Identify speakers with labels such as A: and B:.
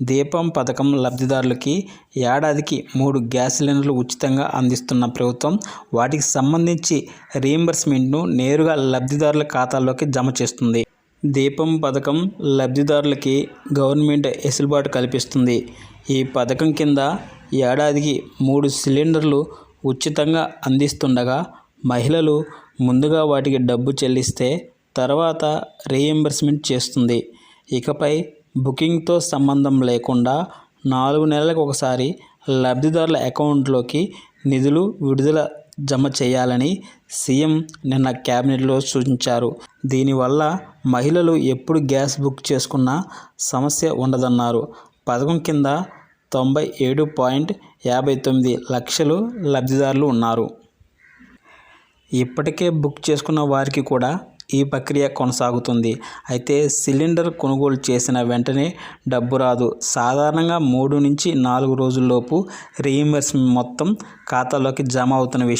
A: దీపం పథకం లబ్ధిదారులకి ఏడాదికి 3 గ్యాస్ సిలిండర్లు ఉచితంగా అందిస్తున్న ప్రభుత్వం వాటికి సంబంధించి రీయింబర్స్మెంట్ను నేరుగా లబ్ధిదారుల ఖాతాల్లోకి జమ చేస్తుంది. దీపం పథకం లబ్ధిదారులకి గవర్నమెంట్ వెసులుబాటు కల్పిస్తుంది. ఈ పథకం కింద ఏడాదికి 3 సిలిండర్లు ఉచితంగా అందిస్తుండగా మహిళలు ముందుగా వాటికి డబ్బు చెల్లిస్తే తర్వాత రీయింబర్స్మెంట్ చేస్తుంది. ఇకపై బుకింగ్తో సంబంధం లేకుండా 4 నెలలకు ఒకసారి లబ్ధిదారుల అకౌంట్లోకి నిధులు విడుదల జమ చేయాలని సీఎం నిన్న కేబినెట్లో సూచించారు. దీనివల్ల మహిళలు ఎప్పుడు గ్యాస్ బుక్ చేసుకున్నా సమస్య ఉండదన్నారు. పథకం కింద 97.59 లక్షలు లబ్ధిదారులు ఉన్నారు. ఇప్పటికే బుక్ చేసుకున్న వారికి కూడా ఈ ప్రక్రియ కొనసాగుతుంది. అయితే సిలిండర్ కొనుగోలు చేసిన వెంటనే డబ్బు రాదు. సాధారణంగా 3 నుంచి 4 రోజుల్లోపు రీయింబర్స్మెంట్ మొత్తం ఖాతాలోకి జమ అవుతున్న విషయం